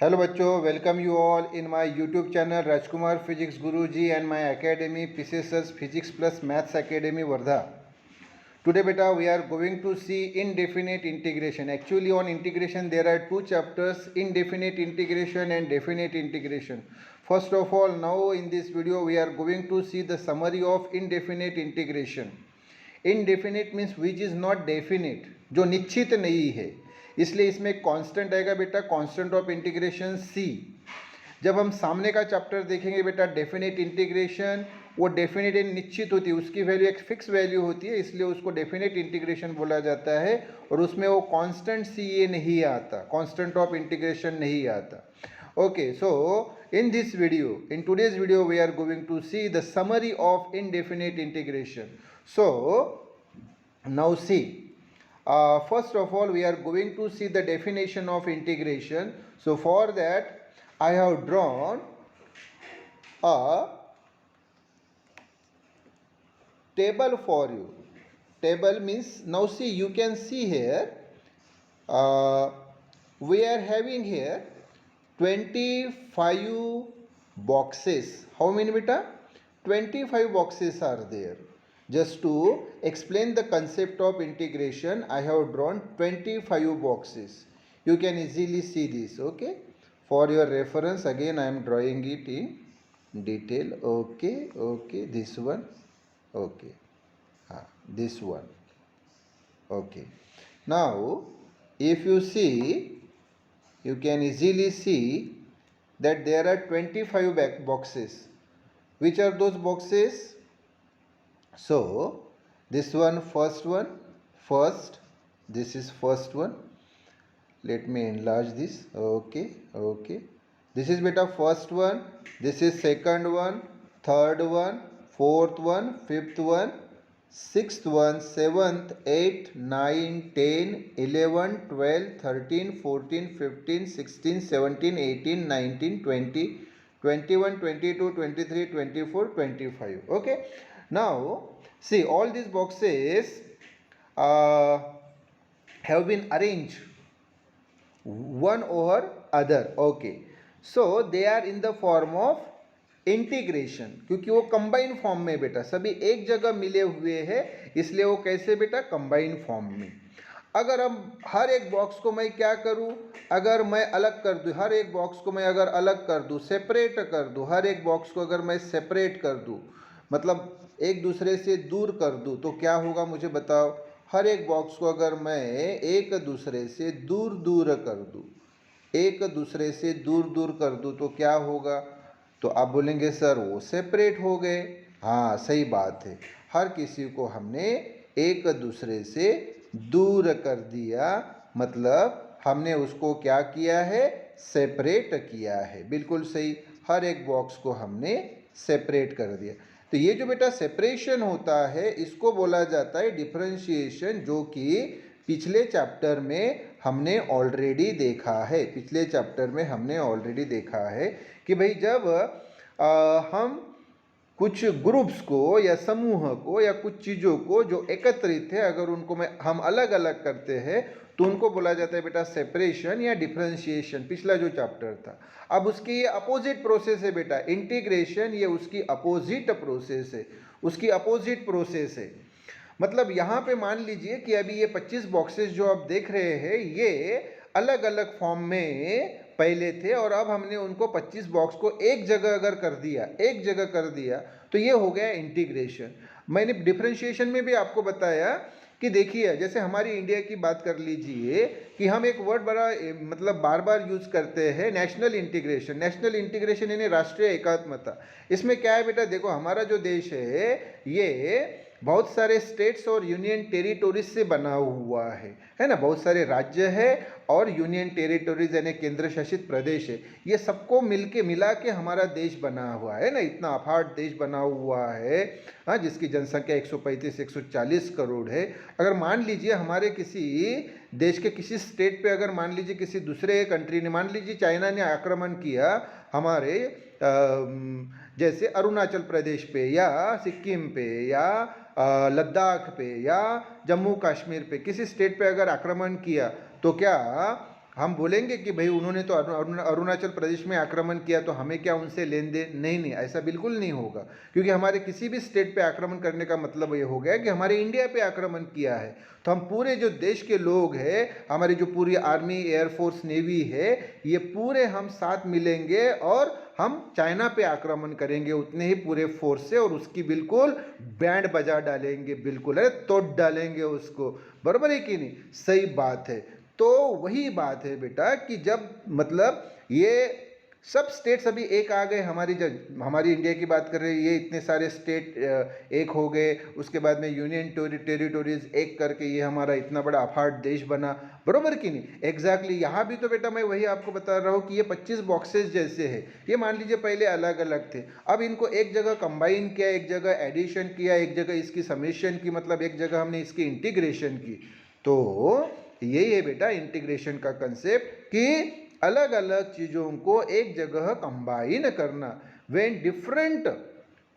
Hello बच्चों, welcome you all in my YouTube channel Rajkumar physics Guruji and my academy PCS physics plus maths academy Wardha. Today beta we are going to see indefinite integration. Actually on integration there are two chapters, indefinite integration and definite integration. First of all, now in this video we are going to see the summary of indefinite integration. Indefinite means which is not definite, जो निश्चित नहीं है, इसलिए इसमें एक constant आएगा बेटा, constant of integration c. जब हम सामने का चैप्टर देखेंगे बेटा डेफिनेट इंटीग्रेशन, वो डेफिनेट निश्चित होती है, उसकी वैल्यू एक फिक्स वैल्यू होती है, इसलिए उसको डेफिनेट इंटीग्रेशन बोला जाता है. और उसमें वो कांस्टेंट सी ये नहीं आता, कांस्टेंट ऑफ इंटीग्रेशन नहीं आता. Okay, so in this video, in today's video we are going to see the summary of indefinite integration. So now see, first of all we are going to see the definition of integration. So for that I have drawn a table for you. Table means, now see, you can see here we are having here 25 boxes. How many beta? 25 boxes are there. Just to explain the concept of integration, I have drawn 25 boxes. You can easily see this. Okay, for your reference again I am drawing it in detail. Okay, this one. Okay, this one. Okay, now if you see, you can easily see that there are 25 boxes. Which are those boxes? So this one, first, this is first one. Let me enlarge this. Okay, this is beta first one, this is second one, third one, fourth one, fifth one, sixth one, seventh, 8, 9, 10, 11, 12, 13, 14, 15, 16, 17, 18, 19, 20, 21, 22, 23, 24, 25. Okay, now see, all these boxes have been arranged one over other. Okay, so they are in the form of integration, क्योंकि वो combine form में बेटा, सभी एक जगह मिले हुए हैं, इसलिए वो कैसे बेटा, कंबाइन फॉर्म में. अगर हम हर एक बॉक्स को मैं क्या करूं, अगर मैं अलग कर दूं, हर एक बॉक्स को मैं अगर अलग कर दूं, सेपरेट कर दूं, हर एक बॉक्स को अगर मैं सेपरेट कर दूं, मतलब एक दूसरे से दूर कर दूं, तो क्या होगा मुझे बताओ. हर एक बॉक्स को अगर मैं एक दूसरे से दूर दूर कर दूं, एक दूसरे से दूर दूर कर दूं, तो क्या होगा. तो आप बोलेंगे सर वो सेपरेट हो गए. हाँ, सही बात है, हर किसी को हमने एक दूसरे से दूर कर दिया, मतलब हमने उसको क्या किया है, सेपरेट किया है. बिल्कुल सही, हर एक बॉक्स को हमने सेपरेट कर दिया. तो ये जो बेटा सेपरेशन होता है, इसको बोला जाता है डिफरेंशिएशन, जो कि पिछले चैप्टर में हमने ऑलरेडी देखा है. पिछले चैप्टर में हमने ऑलरेडी देखा है कि भाई जब हम कुछ ग्रुप्स को या समूह को या कुछ चीज़ों को जो एकत्रित है, अगर उनको हम अलग अलग करते हैं, तो उनको बोला जाता है बेटा सेपरेशन या डिफरेंशिएशन. पिछला जो चैप्टर था, अब उसकी ये अपोजिट प्रोसेस है बेटा, इंटीग्रेशन. ये उसकी अपोजिट प्रोसेस है, उसकी अपोजिट प्रोसेस है. मतलब यहाँ पे मान लीजिए कि अभी ये 25 बॉक्सेस जो आप देख रहे हैं, ये अलग अलग फॉर्म में पहले थे, और अब हमने उनको 25 बॉक्स को एक जगह अगर कर दिया, एक जगह कर दिया, तो ये हो गया इंटीग्रेशन. मैंने डिफरेंशिएशन में भी आपको बताया कि देखिए, जैसे हमारी इंडिया की बात कर लीजिए कि हम एक वर्ड बड़ा मतलब बार बार यूज करते हैं, नेशनल इंटीग्रेशन. नेशनल इंटीग्रेशन यानी राष्ट्रीय एकात्मता. इसमें क्या है बेटा, देखो हमारा जो देश है ये बहुत सारे स्टेट्स और यूनियन टेरिटोरीज से बना हुआ है ना. बहुत सारे राज्य है और यूनियन टेरिटोरीज यानी केंद्र शासित प्रदेश है. ये सबको मिला के हमारा देश बना हुआ है ना. इतना अफाट देश बना हुआ है, हाँ, जिसकी जनसंख्या 135-140 करोड़ है. अगर मान लीजिए हमारे किसी देश के किसी स्टेट पे, अगर मान लीजिए किसी दूसरे कंट्री ने, मान लीजिए चाइना ने आक्रमण किया हमारे जैसे अरुणाचल प्रदेश पे या सिक्किम पे या लद्दाख पे या जम्मू कश्मीर पे, किसी स्टेट पे अगर आक्रमण किया, तो क्या हम बोलेंगे कि भाई उन्होंने तो अरुणाचल प्रदेश में आक्रमण किया तो हमें क्या उनसे लेन देन, नहीं नहीं, ऐसा बिल्कुल नहीं होगा। क्योंकि हमारे किसी भी स्टेट पे आक्रमण करने का मतलब ये हो गया कि हमारे इंडिया पे आक्रमण किया है। तो हम पूरे जो देश के लोग हैं, हमारी जो पूरी आर्मी, एयरफोर्स, नेवी है, ये पूरे हम साथ मिलेंगे और हम चाइना पे आक्रमण करेंगे उतने ही पूरे फोर्स से, और उसकी बिल्कुल बैंड बजा डालेंगे, बिल्कुल अरे तोड़ डालेंगे उसको। बराबर है कि नहीं? सही बात है। तो वही बात है बेटा कि जब मतलब ये सब स्टेट्स अभी एक आ गए, हमारी इंडिया की बात कर रहे हैं, ये इतने सारे स्टेट एक हो गए, उसके बाद में यूनियन टेरिटोरीज एक करके ये हमारा इतना बड़ा अफाट देश बना। बरोबर कि नहीं? एग्जैक्टली यहाँ भी तो बेटा मैं वही आपको बता रहा हूँ कि ये 25 बॉक्सेस जैसे है। ये मान लीजिए पहले अलग अलग थे, अब इनको एक जगह कंबाइन किया, एक जगह एडिशन किया, एक जगह इसकी समेशन की, मतलब एक जगह हमने इसकी इंटीग्रेशन की। तो यही है बेटा इंटीग्रेशन का कंसेप्ट कि अलग अलग चीज़ों को एक जगह कंबाइन करना। When different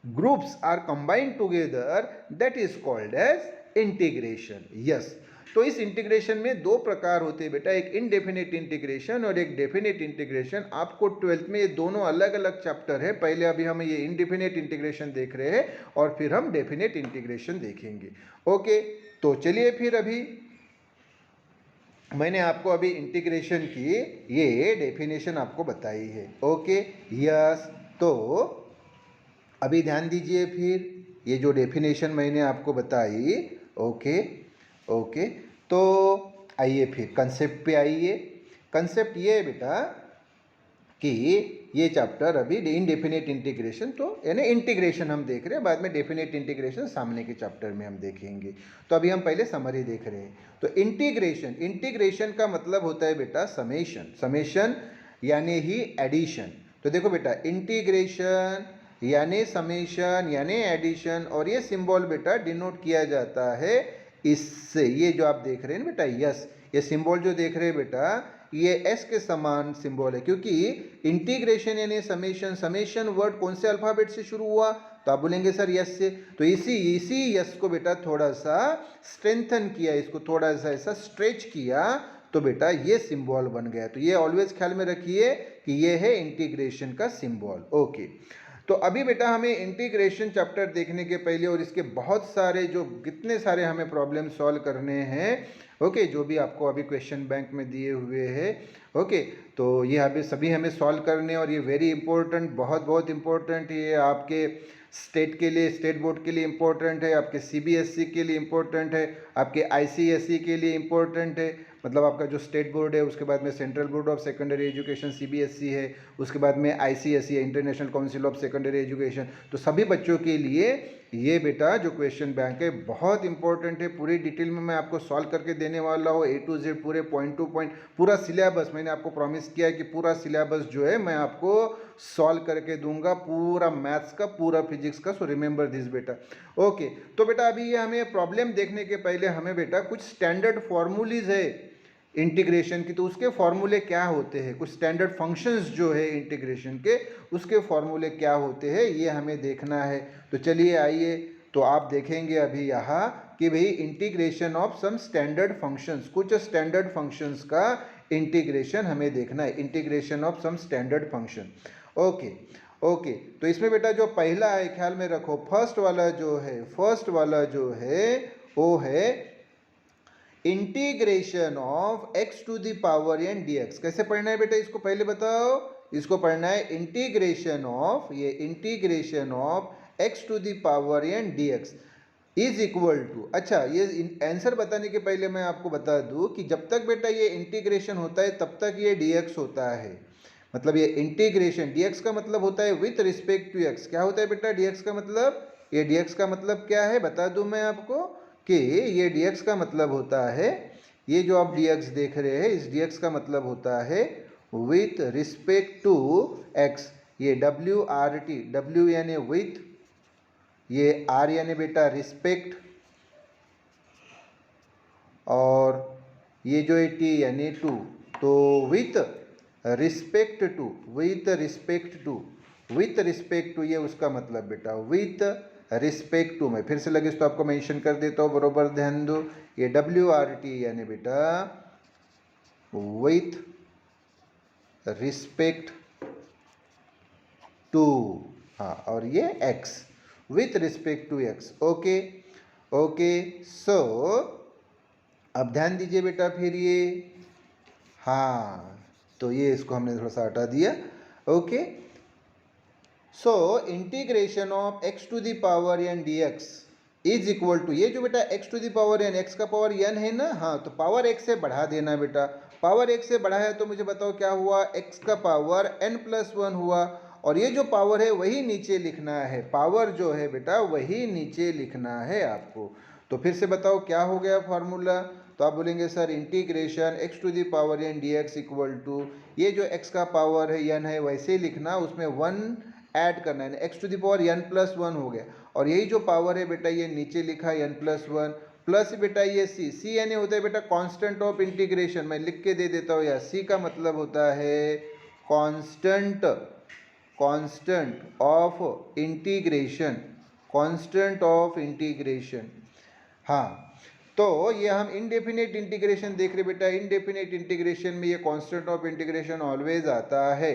groups are combined together, that is called as integration. Yes, तो इस इंटीग्रेशन में दो प्रकार होते हैं बेटा, एक इनडेफिनेट इंटीग्रेशन और एक डेफिनेट इंटीग्रेशन। आपको 12th में ये दोनों अलग अलग चैप्टर है। पहले अभी हम ये इनडेफिनेट इंटीग्रेशन देख रहे हैं और फिर हम डेफिनेट इंटीग्रेशन देखेंगे। ओके, तो चलिए फिर अभी मैंने आपको अभी इंटीग्रेशन की ये डेफिनेशन आपको बताई है। ओके, यस, तो अभी ध्यान दीजिए फिर ये जो डेफिनेशन मैंने आपको बताई। ओके ओके, तो आइए फिर कंसेप्ट पे आइए। कंसेप्ट ये है बेटा कि ये चैप्टर अभी इनडेफिनेट इंटीग्रेशन, तो यानी इंटीग्रेशन हम देख रहे हैं, बाद में डेफिनेट इंटीग्रेशन सामने के चैप्टर में हम देखेंगे। तो अभी हम पहले समरी देख रहे हैं। तो इंटीग्रेशन का मतलब होता है बेटा समेशन। समेशन यानी ही एडिशन। तो देखो बेटा, इंटीग्रेशन यानी समेशन यानी एडिशन, और ये सिंबल बेटा डिनोट किया जाता है इससे। ये जो आप देख रहे हैं बेटा, यस, ये सिंबल जो देख रहे हैं बेटा, ये एस के समान सिंबल है, क्योंकि इंटीग्रेशन यानी समेशन, समेशन वर्ड कौन से अल्फाबेट से शुरू हुआ? तो आप बोलेंगे सर यस से। तो इसी यस को बेटा थोड़ा सा स्ट्रेंथन किया, इसको थोड़ा सा ऐसा स्ट्रेच किया, तो बेटा ये सिंबल बन गया। तो ये ऑलवेज ख्याल में रखिए कि ये है इंटीग्रेशन का सिंबल। ओके, तो अभी बेटा हमें इंटीग्रेशन चैप्टर देखने के पहले, और इसके बहुत सारे जो कितने सारे हमें प्रॉब्लम सॉल्व करने हैं, ओके, जो भी आपको अभी क्वेश्चन बैंक में दिए हुए हैं, ओके, तो ये अभी सभी हमें सॉल्व करने, और ये वेरी इंपॉर्टेंट, बहुत बहुत इंपॉर्टेंट, ये आपके स्टेट के लिए, स्टेट बोर्ड के लिए इम्पोर्टेंट है, आपके सीबीएसई के लिए इम्पोर्टेंट है, आपके आईसीएसई के लिए इम्पोर्टेंट है, मतलब आपका जो स्टेट बोर्ड है, उसके बाद में central board of secondary education CBSE है, उसके बाद में आईसीएसई है, international council of secondary education. तो सभी बच्चों के लिए ये बेटा जो क्वेश्चन बैंक है बहुत इंपॉर्टेंट है। पूरी डिटेल में मैं आपको सॉल्व करके देने वाला हूँ, A to Z, पूरे पॉइंट टू पॉइंट, पूरा सिलेबस। मैंने आपको प्रॉमिस किया है कि पूरा सिलेबस जो है मैं आपको सॉल्व करके दूंगा, पूरा मैथ्स का, पूरा फिजिक्स का। सो रिमेंबर दिस बेटा। ओके, तो बेटा अभी ये हमें प्रॉब्लम देखने के पहले हमें बेटा कुछ स्टैंडर्ड फॉर्मूलीज है इंटीग्रेशन की, तो उसके फॉर्मूले क्या होते हैं, कुछ स्टैंडर्ड फंक्शंस जो है इंटीग्रेशन के, उसके फॉर्मूले क्या होते हैं, ये हमें देखना है। तो चलिए आइए, तो आप देखेंगे अभी यहाँ कि भाई integration of some standard functions, कुछ स्टैंडर्ड फंक्शंस का इंटीग्रेशन हमें देखना है, integration of some standard function. Okay okay, तो इसमें बेटा जो पहला है, ख्याल में रखो, फर्स्ट वाला जो है वो है integration of x to the power n dx। कैसे पढ़ना है बेटा, इसको पहले बताओ। इसको पढ़ना है इंटीग्रेशन ऑफ, ये integration of x to the power n dx is equal to, अच्छा ये आंसर बताने के पहले मैं आपको बता दूं कि जब तक बेटा ये इंटीग्रेशन होता है तब तक ये dx होता है। मतलब ये इंटीग्रेशन, dx का मतलब होता है विथ रिस्पेक्ट टू x। क्या होता है बेटा dx का मतलब? ये dx का मतलब क्या है बता दूं मैं आपको कि ये dx का मतलब होता है, ये जो आप dx देख रहे हैं, इस dx का मतलब होता है विथ रिस्पेक्ट टू x। ये WRT, W यानी विथ, ये R यानी बेटा रिस्पेक्ट, और ये जो है T यानी टू। तो with respect to, with respect to, with respect to, ये उसका मतलब बेटा विथ रिस्पेक्ट टू। मैं फिर से लगे तो आपको मेंशन कर देता हूँ, बरोबर ध्यान दो। ये WRT यानी बेटा विथ रिस्पेक्ट टू, हाँ, और ये x with respect to x। Okay okay, so अब ध्यान दीजिए बेटा फिर ये, हाँ, तो ये इसको हमने थोड़ा सा हटा दिया। Okay, so integration of x to the power n dx is equal to, ये जो बेटा x to the power n, x का पावर n है ना, हाँ, तो पावर x से बढ़ा देना बेटा। पावर x से बढ़ा है तो मुझे बताओ क्या हुआ, x का पावर n+1 हुआ, और ये जो पावर है वही नीचे लिखना है, पावर जो है बेटा वही नीचे लिखना है आपको। तो फिर से बताओ क्या हो गया फार्मूला, तो आप बोलेंगे sir integration x to the power n dx equal to, ये जो x का पावर है n है वैसे ही लिखना, उसमें 1 ऐड करना है, x to the power n+1 हो गया, और यही जो पावर है बेटा ये नीचे लिखा n+1 प्लस बेटा ये c यानी होता है बेटा कांस्टेंट ऑफ इंटीग्रेशन, मैं लिख के दे देता हूँ यार, c का मतलब होता है constant of integration, constant of integration. हाँ, तो ये हम इनडेफिनेट इंटीग्रेशन देख रहे बेटा, इनडेफिनेट इंटीग्रेशन में ये कांस्टेंट ऑफ इंटीग्रेशन ऑलवेज आता है।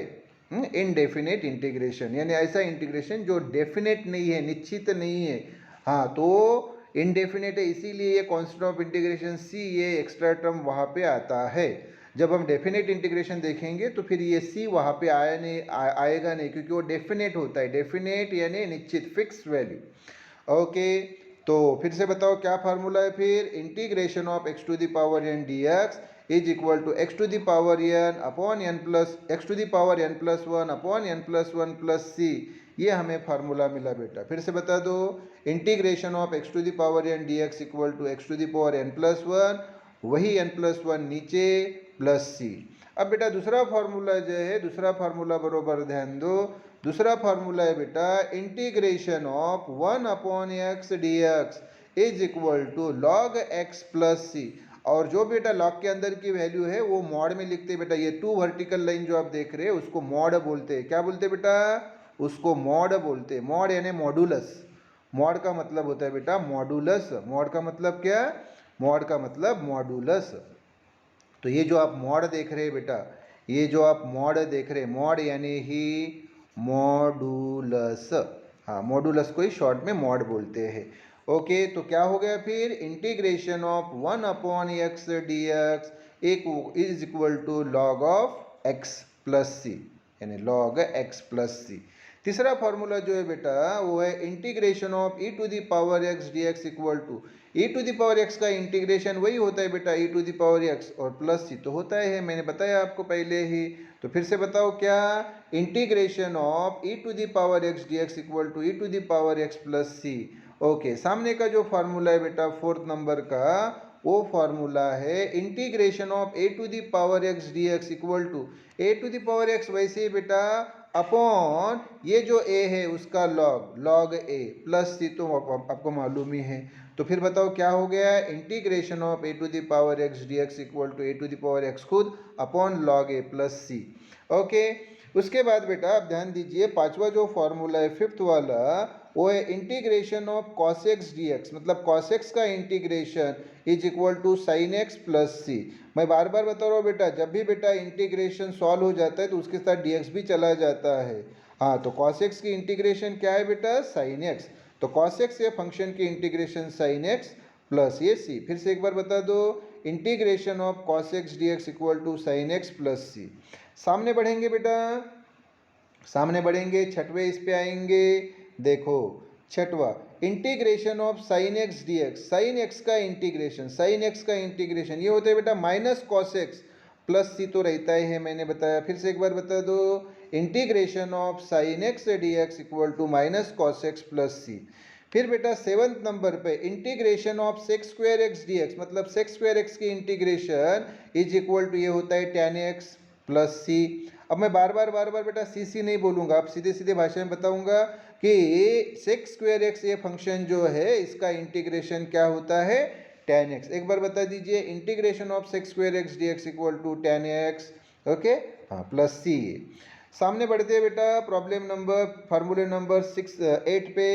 इनडेफिनेट इंटीग्रेशन यानी ऐसा इंटीग्रेशन जो डेफिनेट नहीं है, निश्चित नहीं है, हाँ, तो इनडेफिनेट है, इसीलिए ये कांस्टेंट ऑफ इंटीग्रेशन सी, ये एक्स्ट्रा टर्म वहाँ पे आता है। जब हम डेफिनेट इंटीग्रेशन देखेंगे तो फिर ये सी वहाँ पे आएगा नहीं, क्योंकि वो डेफिनेट होता है, डेफिनेट यानी निश्चित, फिक्स वैल्यू। ओके, तो फिर से बताओ क्या फार्मूला है फिर, integration of x to the power n dx is equal to x to the power n upon n plus x to the power n+1 upon n+1 plus c, ये हमें formula मिला बेटा। फिर से बता दो, integration of x to the power n dx equal to x to the power n+1, वही n+1 नीचे प्लस c। अब बेटा दूसरा फार्मूला जो है, दूसरा फार्मूला बरोबर ध्यान दो, दूसरा फार्मूला है बेटा integration of 1 upon x dx is equal to log x plus सी, और जो बेटा लॉग के अंदर की वैल्यू है वो मॉड में लिखते हैं बेटा, ये 2 वर्टिकल लाइन जो आप देख रहे हैं उसको मॉड बोलते हैं। क्या बोलते हैं बेटा, उसको मॉड बोलते हैं, मॉड यानी मॉडुलस, मॉड का मतलब होता है बेटा मॉडुलस, मॉड का मतलब क्या, मॉड का मतलब मॉडुलस। तो ये जो आप मॉड देख रहे हैं बेटा, ये जो आप मॉड देख रहे हैं, मॉड यानी ही मॉडुलस, हाँ, मॉडुलस को ही शॉर्ट में मॉड बोलते हैं। ओके, तो क्या हो गया फिर, integration of 1 upon x dx is equal to log of x plus C, यानी लॉग x प्लस सी। तीसरा फार्मूला जो है बेटा वो है integration of e to the power x dx equal to, e to the power x का integration वही होता है बेटा e to the power x और प्लस सी तो होता है, मैंने बताया आपको पहले ही। तो फिर से बताओ क्या, integration of e to the power x dx equal to e to the power x plus c. Okay, सामने का जो फार्मूला है बेटा 4th नंबर का, वो फार्मूला है integration of a to the power x dx equal to a to the power x, वैसे ही बेटा अपॉन ये जो a है उसका लॉग a प्लस सी, तो आपको मालूम ही है। तो फिर बताओ क्या हो गया, integration of a to the power x dx equal to a to the power x खुद upon log a plus c. Okay, उसके बाद बेटा आप ध्यान दीजिए, पांचवा जो फॉर्मूला है 5th वाला, वो है integration of cos x dx, मतलब cos x का integration is equal to sin x plus C. मैं बार बार बता रहा हूँ बेटा, जब भी बेटा इंटीग्रेशन सॉल्व हो जाता है तो उसके साथ dx भी चला जाता है। हाँ, तो cos x की इंटीग्रेशन क्या है बेटा, sin x, तो cos x ये फंक्शन की इंटीग्रेशन sin x प्लस ये c। फिर से एक बार बता दो, integration of cos x dx equal to sin x plus सी। सामने बढ़ेंगे बेटा, सामने बढ़ेंगे, छठवें इस पे आएंगे, देखो छठवा integration of sine x d x, sine x का इंटीग्रेशन, साइन एक्स का इंटीग्रेशन ये होता है बेटा माइनस कॉस एक्स प्लस सी, तो रहता ही है, मैंने बताया। फिर से एक बार बता दो, integration of sine x d x equal to minus cos x plus C. फिर बेटा 7th नंबर पे integration of sec square x d x, मतलब सेक्स स्क्वायर एक्स की इंटीग्रेशन इज इक्वल टू ये होता है tan एक्स प्लस सी। अब मैं बार बार बेटा सी नहीं बोलूँगा, अब सीधे सीधे भाषा में बताऊँगा कि सेक्स स्क्वायर एक्स ये फंक्शन जो है इसका इंटीग्रेशन क्या होता है, tan एक्स। एक बार बता दीजिए, integration of sec square x d x equal to tan x, okay, हाँ, प्लस सी। सामने बढ़ते हैं बेटा, प्रॉब्लम नंबर, फार्मूले नंबर 8 पे,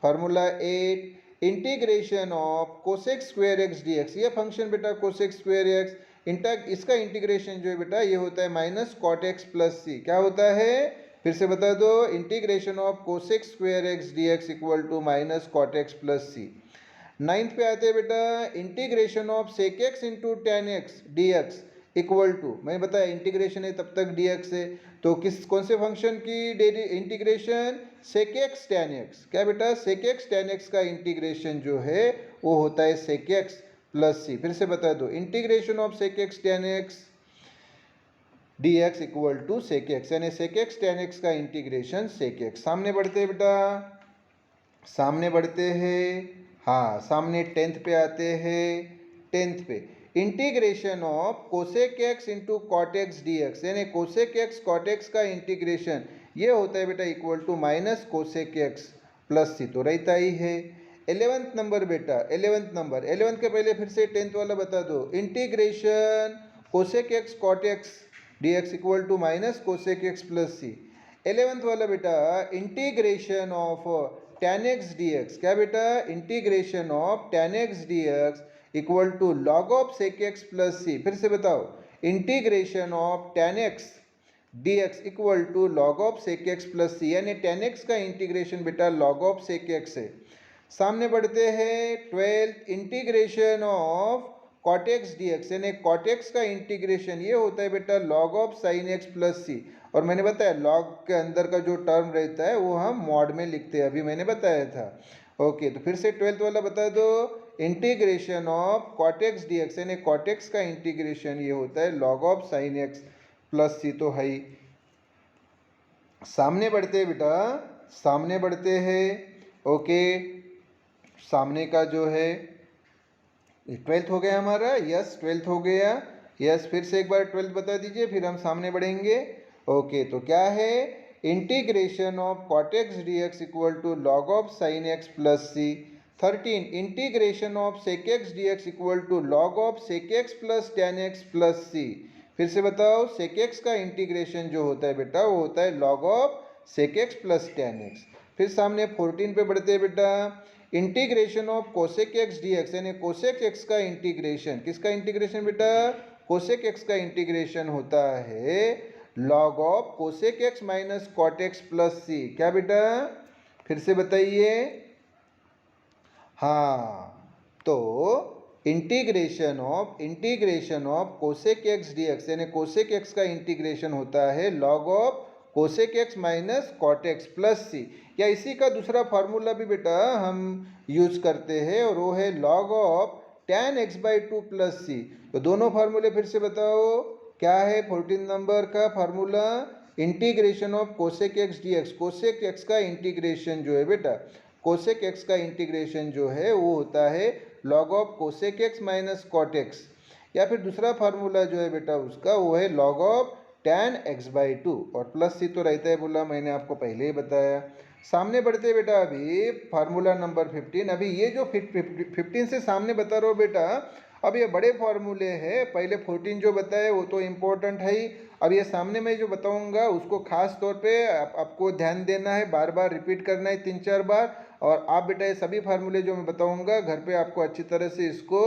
formula 8, integration of cosec square x d x, ये फंक्शन बेटा कोसेक स्क्वायर एक्स इसका इंटीग्रेशन जो है बेटा ये होता है माइनस कॉट एक्स प्लस सी। क्या होता है फिर से बता दो, integration of cosec square x d x equal to minus cot x plus c. 9th पे आते हैं बेटा, integration of sec x into tan x d x equal to, मैंने बताया इंटीग्रेशन है तब तक डी एक्स है, तो कौन से फंक्शन की डेरी integration, sec x tan x. क्या बेटा, सेक एक्स टेन एक्स का इंटीग्रेशन जो है वो होता है सेक एक्स प्लस सी। फिर से बता दो, integration of sec x tan x d x equal to sec x, यानी सेक एक्स टेन एक्स का इंटीग्रेशन सेक एक्स। सामने बढ़ते हैं बेटा, सामने बढ़ते हैं, हाँ सामने 10th पे आते हैं। 10th पे integration of cosec x into cot x d x, यानी कोसेक एक्स कॉट एक्स का इंटीग्रेशन ये होता है बेटा equal to minus cosec x plus सी, तो रहता ही है। 11th नंबर बेटा, 11th नंबर, 11th के पहले फिर से 10th वाला बता दो, integration cosec x cot x d x equal to minus cosec x plus C. 11th वाला बेटा, integration of tan x dx। क्या बेटा, integration of tan x dx equal to log of sec x plus C. फिर से बताओ, integration of tan x dx equal to log of sec x plus C, यानी tan x का integration बेटा log of sec x है। सामने बढ़ते हैं 12th, integration of cot x d x, यानी कॉट एक्स का इंटीग्रेशन ये होता है बेटा log of sine x plus सी। और मैंने बताया लॉग के अंदर का जो टर्म रहता है वो हम मॉड में लिखते हैं, अभी मैंने बताया था। ओके, तो फिर से 12th वाला बता दो, integration of cot x d x, यानी कॉट एक्स का इंटीग्रेशन ये होता है log of sine x plus सी, तो है। सामने बढ़ते हैं बेटा, सामने बढ़ते हैं। ओके, सामने का जो है 12th हो गया हमारा, यस 12th हो गया, यस। फिर से एक बार 12th बता दीजिए, फिर हम सामने बढ़ेंगे। ओके, तो क्या है, integration of cot x d x equal to log of sine x plus C. 13, integration of sec x d x equal to log of sec x plus tan x plus C. फिर से बताओ, सेक x का integration जो होता है बेटा वो होता है log of sec x plus tan x. फिर सामने 14 पे बढ़ते हैं बेटा, integration of cosec x d x, यानी कोसेक एक्स का इंटीग्रेशन, किसका इंटीग्रेशन बेटा, कोसेक एक्स का इंटीग्रेशन होता है log of cosec x minus cot x plus सी। क्या बेटा, फिर से बताइए, हाँ तो integration of cosec x d x, यानी कोसेक एक्स का इंटीग्रेशन होता है log of cosec x minus cot x plus C. या इसी का दूसरा फार्मूला भी बेटा हम यूज करते हैं और वो है log of tan x by two plus सी। तो दोनों फार्मूले फिर से बताओ, क्या है 14 नंबर का formula, integration of cosec x d x, cosec x का इंटीग्रेशन जो है बेटा, कोसेक एक्स का इंटीग्रेशन जो है वो होता है log of cosec x minus cot x. या फिर दूसरा फार्मूला जो है बेटा उसका वो है log of tan x by to, और प्लस सी तो रहता है बोला मैंने आपको पहले ही बताया। सामने बढ़ते बेटा, अभी फार्मूला नंबर 15। अभी ये जो 15 से सामने बता रहा हूँ बेटा, अब ये बड़े फार्मूले हैं, पहले 14 जो बताए वो तो इम्पोर्टेंट है ही। अब ये सामने मैं जो बताऊंगा उसको खास तौर पे आपको ध्यान देना है, बार बार रिपीट करना है 3-4 बार। और आप बेटा ये सभी फार्मूले जो मैं बताऊंगा घर पे आपको अच्छी तरह से इसको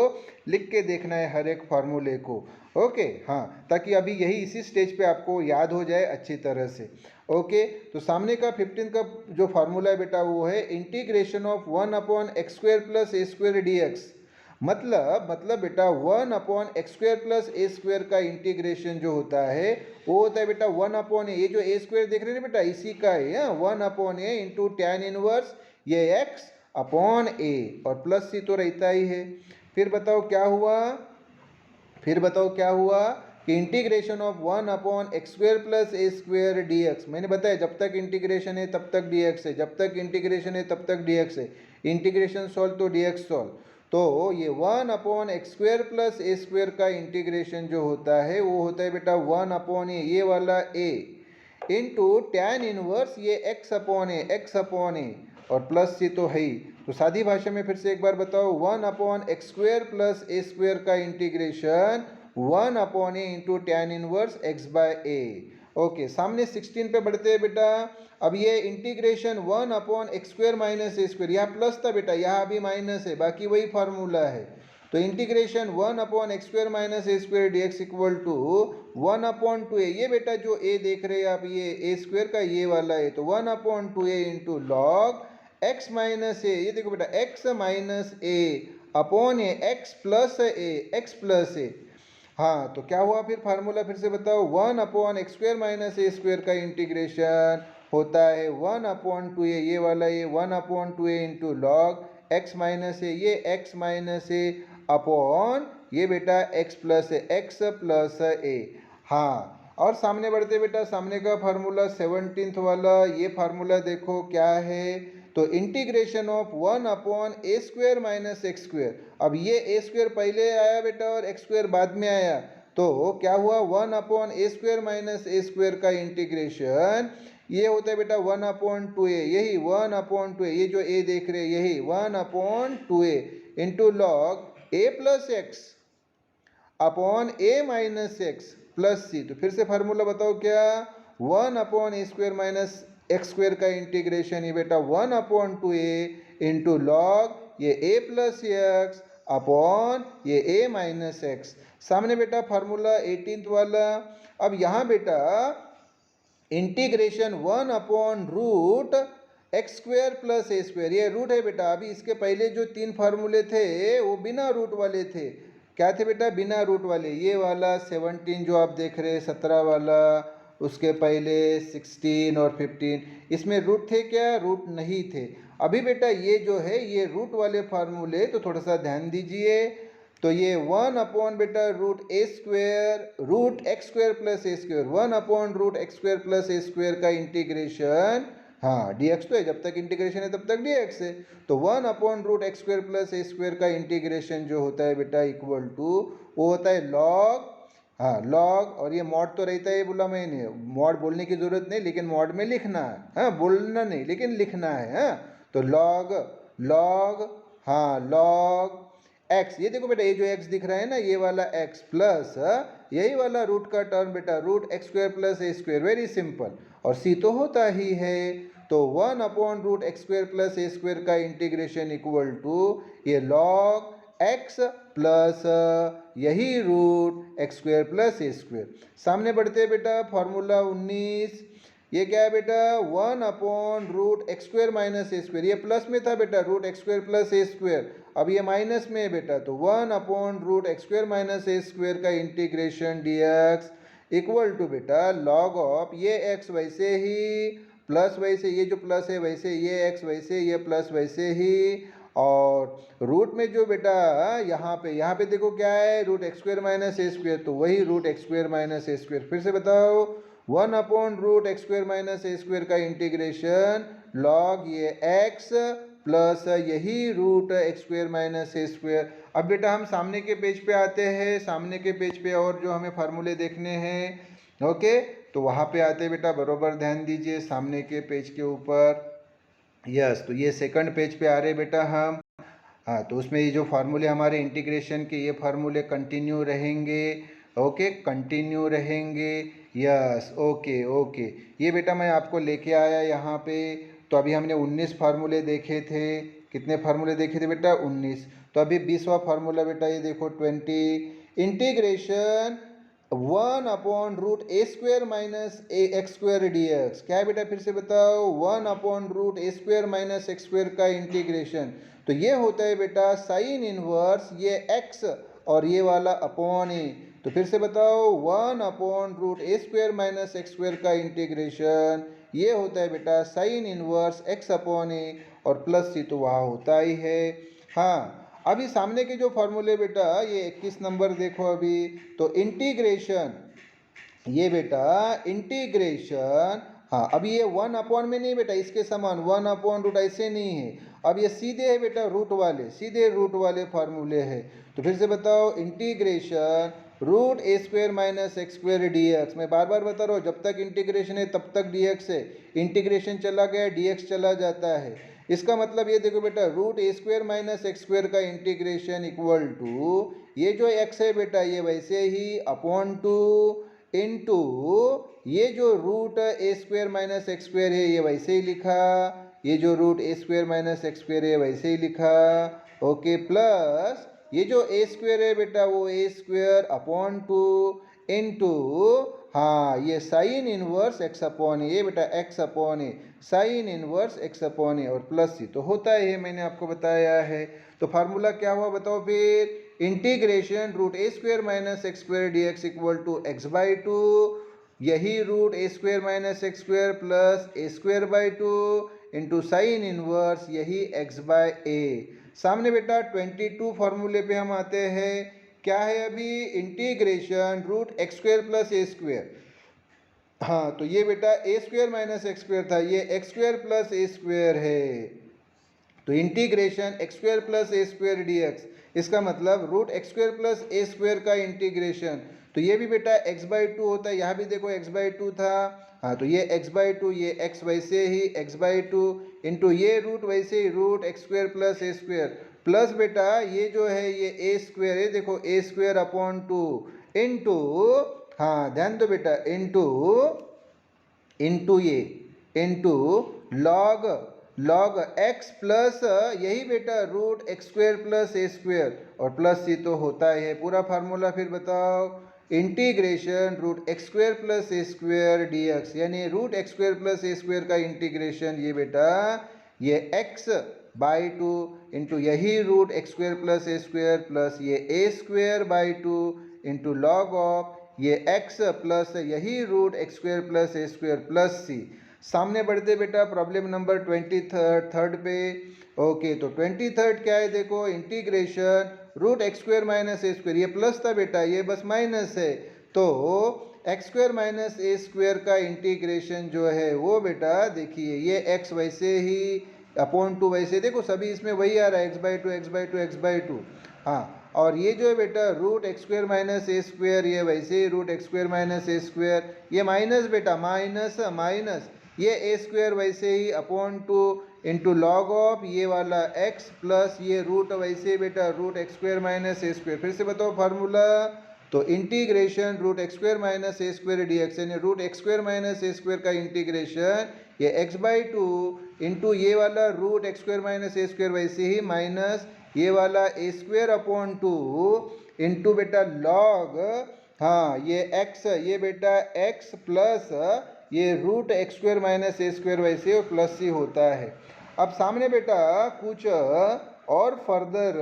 लिख के देखना है हर एक फार्मूले को। ओके, हाँ, ताकि अभी यही इसी स्टेज पे आपको याद हो जाए अच्छी तरह से। ओके, तो सामने का 15 का जो फार्मूला है बेटा वो है integration of 1 upon x square plus A square D x. मतलब बेटा 1 upon x square plus A square का इंटीग्रेशन जो होता है वो होता है बेटा 1 अपॉन ए, ये जो ए स्क्वायर देख रहे हैं बेटा इसी का है, 1 upon A into tan inverse ये एक्स अपॉन ए, और प्लस सी तो रहता ही है। फिर बताओ क्या हुआ, कि integration of 1 upon x square plus A square D x. मैंने बताया जब तक इंटीग्रेशन है तब तक डी एक्स है, जब तक इंटीग्रेशन है तब तक डी एक्स है, इंटीग्रेशन सॉल्व तो डी एक्स सॉल्व। तो ये 1 upon x square plus A square का इंटीग्रेशन जो होता है वो होता है बेटा 1 अपॉन ए, ये वाला ए, इंटू टैन इनवर्स ये एक्स अपॉन ए, और प्लस सी तो है ही। तो सादी भाषा में फिर से एक बार बताओ, 1 upon x square plus A square का integration 1 upon A into tan inverse x by A. Okay, सामने 16 पे बढ़ते हैं बेटा। अब ये integration 1 upon x square minus A square, यहाँ प्लस था बेटा, यहाँ भी माइनस है, बाकी वही फार्मूला है। तो integration 1/x² minus A square d x equal to 1/2a। ये बेटा जो a देख रहे हैं आप, ये ए स्क्वेयर का ये वाला है, तो 1/2a into log x minus A. ये देखो बेटा x minus A upon A, x plus A. हाँ, तो क्या हुआ फिर फार्मूला फिर से बताओ, 1/x² माइनस ए स्क्वेयर का इंटीग्रेशन होता है 1/2a, ये वाला ये 1/2a into log x minus A, ये x माइनस ए अपॉन ये बेटा x प्लस ए। हाँ, और सामने बढ़ते बेटा, सामने का फार्मूला 17th वाला, ये फार्मूला देखो क्या है, तो integration of 1/a² minus x²। अब ये a² पहले आया बेटा और x² बाद में आया, तो क्या हुआ 1/a² माइनस a² का इंटीग्रेशन ये होता है बेटा 1/2a, यही 1/2a, ये जो a देख रहे हैं यही 1/2a into log a plus x upon a minus x plus सी। तो फिर से फार्मूला बताओ क्या, 1/a² माइनस x² का इंटीग्रेशन ये बेटा 1/2a इंटू लॉग ये a प्लस एक्स अपॉन ये a माइनस एक्स। सामने बेटा फार्मूला 18th वाला, अब यहाँ बेटा इंटीग्रेशन 1/√x² प्लस a², ये रूट है बेटा। अभी इसके पहले जो 3 फार्मूले थे वो बिना रूट वाले थे। क्या थे बेटा, बिना रूट वाले। ये वाला 17 जो आप देख रहे हैं 17 वाला, उसके पहले 16 और 15, इसमें रूट थे क्या, रूट नहीं थे। अभी बेटा ये जो है ये रूट वाले फार्मूले, तो थोड़ा सा ध्यान दीजिए। तो ये 1 बेटा root x² plus a², 1/√x² plus a² का इंटीग्रेशन, हाँ dx तो है, जब तक इंटीग्रेशन है तब तक dx है, तो 1/√x² प्लस a² का इंटीग्रेशन जो होता है बेटा इक्वल टू वो होता है लॉग, हाँ लॉग, और ये मॉड तो रहता है, बोला मैंने मॉड बोलने की जरूरत नहीं, लेकिन मॉड में लिखना है, हाँ बोलना नहीं लेकिन लिखना है, हाँ तो लॉग हाँ लॉग x, ये देखो बेटा ये जो x दिख रहा है ना ये वाला x प्लस यही वाला रूट का टर्म बेटा √x² plus a², very simple, और c तो होता ही है, तो 1/√x² प्लस a² का इंटीग्रेशन इक्वल टू ये log x प्लस यही √x² प्लस a²। सामने बढ़ते हैं बेटा फार्मूला 19, ये क्या है बेटा 1/√x² माइनस a², ये प्लस में था बेटा √x² प्लस a², अब ये माइनस में है बेटा, तो 1/√x² माइनस a² का इंटीग्रेशन dx इक्वल टू बेटा लॉग ऑफ ये x वैसे ही प्लस वैसे, ये जो प्लस है वैसे, ये x वैसे, ये प्लस वैसे ही, और रूट में जो बेटा यहाँ पे देखो क्या है √x² माइनस a², तो वही √x² माइनस a²। फिर से बताओ 1/√x² माइनस a² का इंटीग्रेशन लॉग ये x प्लस यही √x² माइनस a²। अब बेटा हम सामने के पेज पे आते हैं, सामने के पेज पे और जो हमें फार्मूले देखने हैं, ओके, तो वहाँ पे आते हैं बेटा, बरोबर ध्यान दीजिए सामने के पेज के ऊपर, यस, तो ये सेकंड पेज पे आ रहे बेटा हम, हाँ तो उसमें ये जो फार्मूले हमारे इंटीग्रेशन के ये फार्मूले कंटिन्यू रहेंगे, ओके कंटिन्यू रहेंगे, यस ओके। ये बेटा मैं आपको लेके आया यहाँ पे, तो अभी हमने 19 फार्मूले देखे थे, कितने फार्मूले देखे थे बेटा 19, तो अभी 20वां फार्मूला बेटा ये देखो 20, integration 1/√a² minus x² dx, क्या है बेटा फिर से बताओ 1/√a² माइनस x² का इंटीग्रेशन, तो ये होता है बेटा साइन इनवर्स ये x और ये वाला अपॉन ए, तो फिर से बताओ 1/√a² माइनस x² का इंटीग्रेशन ये होता है बेटा साइन इनवर्स x अपॉन ए, और प्लस सी तो वहाँ होता ही है। हाँ, अभी सामने के जो फॉर्मूले बेटा ये 21 नंबर देखो अभी, तो इंटीग्रेशन ये बेटा इंटीग्रेशन, हाँ अभी ये 1 में नहीं बेटा, इसके समान 1/√, ऐसे नहीं है, अब ये सीधे है बेटा सीधे रूट वाले फार्मूले है। तो फिर से बताओ integration √a² minus x² dx, मैं बार बार बता रहा हूँ जब तक इंटीग्रेशन है तब तक dx है, इंटीग्रेशन चला गया dx चला जाता है, इसका मतलब ये देखो बेटा √a² माइनस x² का इंटीग्रेशन इक्वल टू ये जो x है बेटा ये वैसे ही अपॉन टू इंटू ये जो √a² माइनस x² है ये वैसे ही लिखा, ये जो √a² माइनस x² है वैसे ही लिखा, ओके, प्लस ये जो ए स्क्वेयर है बेटा वो ए स्क्वेयर अपॉन 2 इंटू, हाँ ये साइन इनवर्स एक्स अपॉन ए बेटा, एक्स अपॉन ए साइन इनवर्स एक्स अपॉन ए और प्लस सी तो होता है, मैंने आपको बताया है। तो फार्मूला क्या हुआ बताओ फिर, integration root A square minus x square d x equal to x by two, यही root A square minus x square plus A square by two into sine inverse यही एक्स बाय ए। सामने बेटा 22 फॉर्मूले पे हम आते हैं, क्या है अभी, integration root x square plus ए स्क्वेयर, हाँ तो ये बेटा a square minus x square था, ये एक्स स्क्वेयर प्लस ए स्क्वेयर है, तो इंटीग्रेशन एक्स स्क्वेयर प्लस ए स्क्वेयर डी एक्स, इसका मतलब रूट एक्स स्क्वेयर प्लस ए स्क्वेयर का इंटीग्रेशन, तो ये भी बेटा एक्स बाई टू होता है, यहाँ भी देखो एक्स बाई टू था, हाँ तो ये एक्स बाई टू, ये एक्स वैसे ही एक्स बाई टू इंटू ये रूट वैसे ही रूट एक्स स्क्वेयर प्लस ए स्क्वेयर प्लस बेटा ये जो है ये ए स्क्वेयर है, देखो ए स्क्वेयर अपॉन टू इंटू, हाँ ध्यान दो बेटा, इंटू ये into log log x plus यही बेटा रूट एक्स स्क्वेयर प्लस ए स्क्वेयर और प्लस सी तो होता है पूरा फार्मूला। फिर बताओ, integration root x square plus ए स्क्वेयर डी एक्स, यानी रूट एक्स स्क्वेयर प्लस ए स्क्वेयर का इंटीग्रेशन ये बेटा ये एक्स बाई टू इंटू यही रूट एक्स स्क्वेयर प्लस ए स्क्वेयर प्लस ये a square by two into log of ये x plus यही root x square plus ए square plus सी। सामने बढ़ते बेटा प्रॉब्लम नंबर 23 पे। ओके तो 23 क्या है, देखो integration root x square minus ए स्क्वेयर, ये प्लस था बेटा ये बस माइनस है, तो एक्स स्क्वेयर माइनस ए स्क्वेयर का इंटीग्रेशन जो है वो बेटा देखिए ये एक्स वैसे ही अपॉन टू वैसे, देखो सभी इसमें वही आ रहा है x by two x by two x by two, हाँ और ये जो है बेटा रूट एक्स स्क्वेयर माइनस ए स्क्वेयर ये वैसे ही रूट एक्स स्क्वेयर माइनस ए स्क्वेयर, ये माइनस बेटा माइनस माइनस ये ए स्क्वेयर वैसे ही upon two into log of ये वाला एक्स प्लस ये रूट वैसे बेटा रूट एक्स स्क्वेयर माइनस ए स्क्वेयर। फिर से बताओ फार्मूला, तो integration root x square minus ए स्क्वेयर डी एक्स, यानी रूट एक्स स्क्वेयर माइनस ए स्क्वेयर का इंटीग्रेशन ये एक्स बाई टू इंटू ये वाला रूट एक्स स्क्वेयर माइनस ए स्क्वेयर वैसे ही माइनस ये वाला ए स्क्वेयर अपॉन टू इंटू बेटा लॉग, हाँ ये एक्स ये बेटा एक्स प्लस ये रूट एक्स स्क्वेयर माइनस ए स्क्वेयर वैसे और प्लस सी होता है। अब सामने बेटा कुछ और फर्दर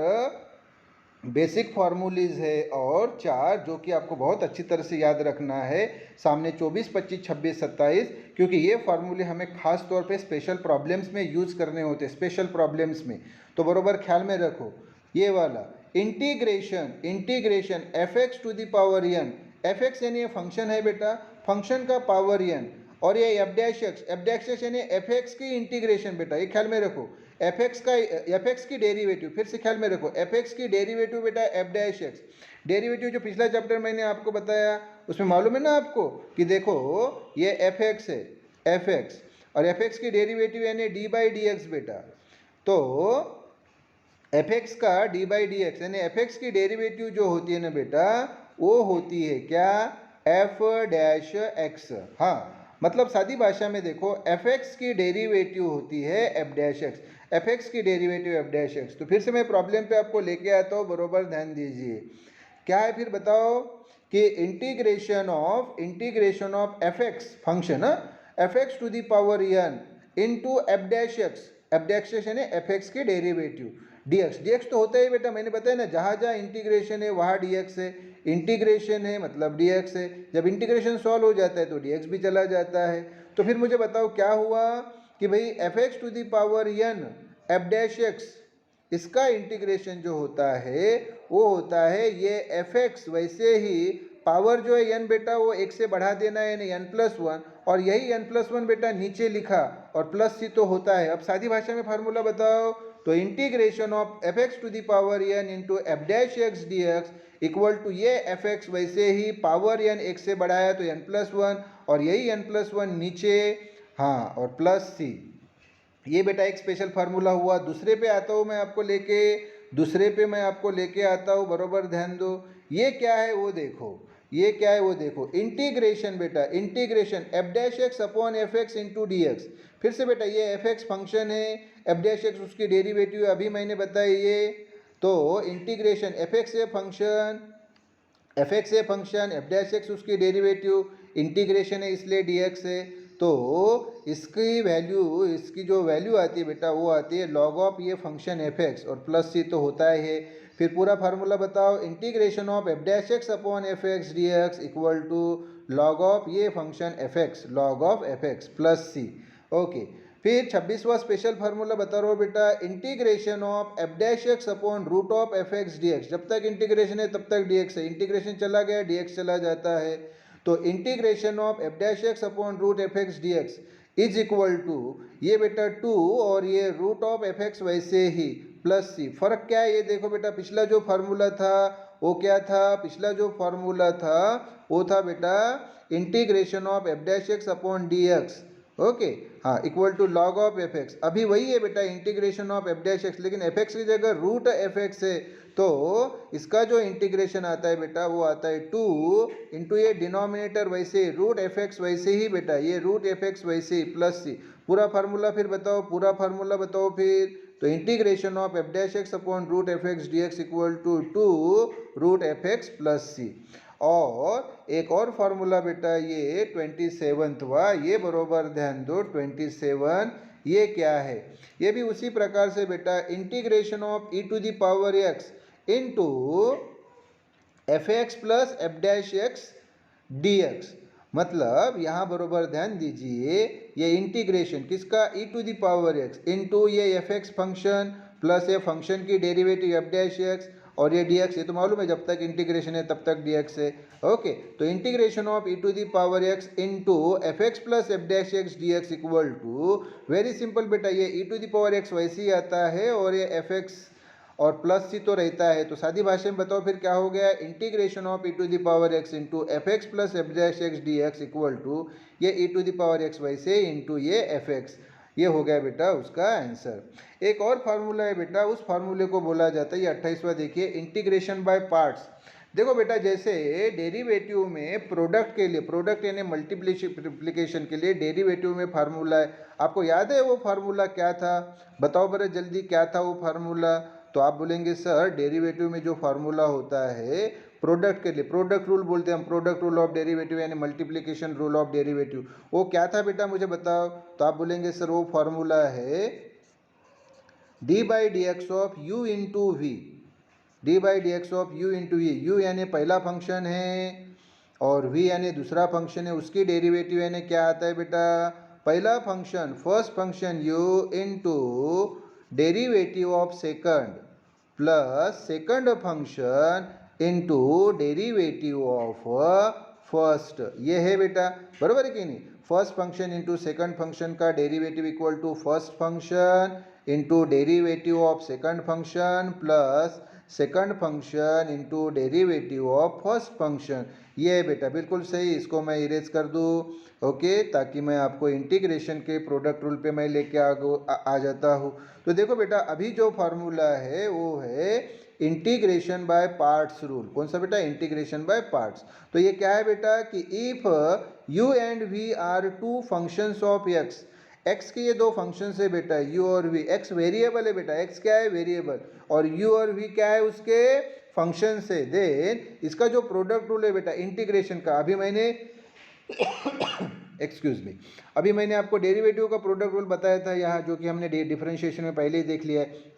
बेसिक फार्मूलीज है और चार जो कि आपको बहुत अच्छी तरह से याद रखना है सामने 24, 25, 26, 27, क्योंकि ये फार्मूले हमें खास तौर पे स्पेशल प्रॉब्लम्स में यूज़ करने होते हैं, स्पेशल प्रॉब्लम्स में, तो बरोबर ख्याल में रखो। ये वाला integration f x to the power n, f x यानी ये फंक्शन है बेटा, फंक्शन का पावर एन, और ये एफ डैश एक्स यानी एफ एक्स की इंटीग्रेशन बेटा, ये ख्याल में रखो, एफ एक्स की डेरिवेटिव, फिर से ख्याल में रखो एफ एक्स की डेरिवेटिव बेटा एफ डैश एक्स, डेरिवेटिव जो पिछला चैप्टर मैंने आपको बताया उसमें मालूम है ना आपको कि देखो ये एफ एक्स है, एफ एक्स और एफ एक्स की डेरिवेटिव यानी डी बाई डी एक्स बेटा, तो एफ एक्स का डी बाई डी एक्स यानी एफ एक्स की डेरिवेटिव जो होती है ना बेटा वो होती है क्या, एफ डैश एक्स, हाँ मतलब सादी भाषा में देखो एफ एक्स की डेरिवेटिव होती है F dash x, F x की डेरिवेटिव एफ डैश एक्स। तो फिर से मैं प्रॉब्लम पे आपको लेके आता हूँ, बरोबर ध्यान दीजिए क्या है, फिर बताओ कि integration of f x function f x to the power n into f dash x यानी एफ एक्स की डेरिवेटिव डी एक्स तो होता है बेटा, मैंने बताया ना जहाँ जहाँ इंटीग्रेशन है वहाँ डी एक्स है, इंटीग्रेशन है मतलब डी एक्स है, जब इंटीग्रेशन सॉल्व हो जाता है तो डी एक्स भी चला जाता है। तो फिर मुझे बताओ क्या हुआ कि भाई f x to the power n f dash x, इसका इंटीग्रेशन जो होता है वो होता है ये एफ एक्स वैसे ही पावर जो है एन बेटा वो एक से बढ़ा देना है यानी एन प्लस वन, और यही एन प्लस वन बेटा नीचे लिखा और प्लस सी तो होता है। अब सादी भाषा में फार्मूला बताओ, तो integration of f x to the power n into f dash x d x equal to ये एफ एक्स वैसे ही पावर एन एक से बढ़ाया तो एन प्लस वन और यही एन प्लस वन नीचे, हाँ और प्लस सी, ये बेटा एक स्पेशल फार्मूला हुआ। दूसरे पे आता हूँ मैं आपको लेके, दूसरे पे मैं आपको लेके आता हूँ, बरोबर ध्यान दो, ये क्या है वो देखो, ये क्या है वो देखो, इंटीग्रेशन बेटा integration F dash x upon f x into D x. फिर से बेटा ये एफ एक्स फंक्शन है, एफ डैश एक्स उसकी डेरिवेटिव अभी मैंने बताया ये, तो integration f x a function, f x a function, F dash x उसकी डेरिवेटिव, इंटीग्रेशन है इसलिए डी एक्स है। तो इसकी वैल्यू, इसकी जो वैल्यू आती है बेटा वो आती है लॉग ऑफ ये फंक्शन एफ एक्स और प्लस सी तो होता है। फिर पूरा फार्मूला बताओ, integration of f dash x upon f x d x equal to log of ये function f x, log of f x plus c. Okay, फिर 26वां स्पेशल फार्मूला बता रहा हूँ बेटा, integration of f dash x upon root of f x d x. जब तक integration है तब तक डी एक्स है, इंटीग्रेशन चला गया डी एक्स चला जाता है। तो integration of f dash x upon root f x d x is equal to ये बेटा 2 और ये रूट ऑफ एफ एक्स वैसे ही प्लस सी। फर्क क्या है ये देखो बेटा, पिछला जो फार्मूला था वो क्या था, पिछला जो फार्मूला था वो था बेटा integration of f dash x upon d x. Okay, हाँ, equal to log of f x. अभी वही है बेटा integration of f dash x, लेकिन एफ एक्स की जगह रूट एफ एक्स है। तो इसका जो इंटीग्रेशन आता है बेटा वो आता है 2 इंटू ये डिनोमिनेटर वैसे रूट एफ एक्स वैसे ही बेटा, ये रूट एफ एक्स वैसे ही प्लस सी। पूरा फार्मूला फिर बताओ, पूरा फार्मूला बताओ फिर। तो integration of f dash x upon root f x d x equal to 2 root f x plus सी। और एक और फार्मूला बेटा ये 27वां, ये बरोबर ध्यान दो 27 ये क्या है, ये भी उसी प्रकार से बेटा integration of e to the power x into f x plus f dash x d x. मतलब यहाँ बरोबर ध्यान दीजिए, ये इंटीग्रेशन किसका, e to the power x into ये एफ एक्स फंक्शन प्लस ये फंक्शन की डेरिवेटिव एफ डैश एक्स और ये डी एक्स, ये तो मालूम है जब तक इंटीग्रेशन है तब तक डी एक्स है। ओके, तो integration of e to the power x into f x plus f dash x d x equal to, very simple बेटा, ये e to the power x वैसे ही आता है और ये एफ एक्स और प्लस सी तो रहता है। तो सादी भाषा में बताओ फिर क्या हो गया, integration of e to the power x into f x plus f dash x d x equal to ये e to the power x वैसे इंटू ये एफ एक्स। ये हो गया बेटा उसका आंसर। एक और फार्मूला है बेटा, उस फार्मूले को बोला जाता है, ये 28वां देखिए, इंटीग्रेशन बाय पार्ट्स। देखो बेटा, जैसे डेरिवेटिव में प्रोडक्ट के लिए, प्रोडक्ट यानी मल्टीप्लिकेशन के लिए डेरिवेटिव में फार्मूला है, आपको याद है वो फार्मूला क्या था, बताओ बड़े जल्दी क्या था वो फार्मूला। तो आप बोलेंगे सर डेरिवेटिव में जो फार्मूला होता है प्रोडक्ट के लिए, प्रोडक्ट रूल बोलते हैं हम, प्रोडक्ट रूल ऑफ डेरिवेटिव यानी मल्टीप्लिकेशन रूल ऑफ डेरिवेटिव, वो क्या था बेटा मुझे बताओ। तो आप बोलेंगे सर वो फार्मूला है d by d x of u into v, d by d x of u into v. U यानी पहला फंक्शन है और वी यानी दूसरा फंक्शन है, उसकी डेरिवेटिव यानी क्या आता है बेटा, पहला function first function u into derivative of second plus second function into derivative of first. ये है बेटा, बराबर है कि नहीं, first function into second function का derivative equal to first function into derivative of second function plus second function into derivative of first function. ये है बेटा, बिल्कुल सही। इसको मैं इरेज कर दूँ, ओके, ताकि मैं आपको इंटीग्रेशन के प्रोडक्ट रूल पे मैं लेके आ जाता हूँ। तो देखो बेटा, अभी जो फार्मूला है वो है इंटीग्रेशन बाय पार्ट्स रूल। कौन सा बेटा, इंटीग्रेशन बाय पार्ट्स। तो ये क्या है बेटा कि if u and v are two functions of x, एक्स के ये दो फंक्शंस है बेटा, यू और वी। एक्स वेरिएबल है बेटा, एक्स क्या है, वेरिएबल, और यू और वी क्या है, उसके फंक्शन से। देन इसका जो प्रोडक्ट रूल है बेटा इंटीग्रेशन का, अभी मैंने एक्सक्यूज मी, अभी मैंने आपको डेरिवेटिव का प्रोडक्ट रूल बताया था यहाँ, जो कि हमने डिफरेंशिएशन में पहले ही देख लिया है।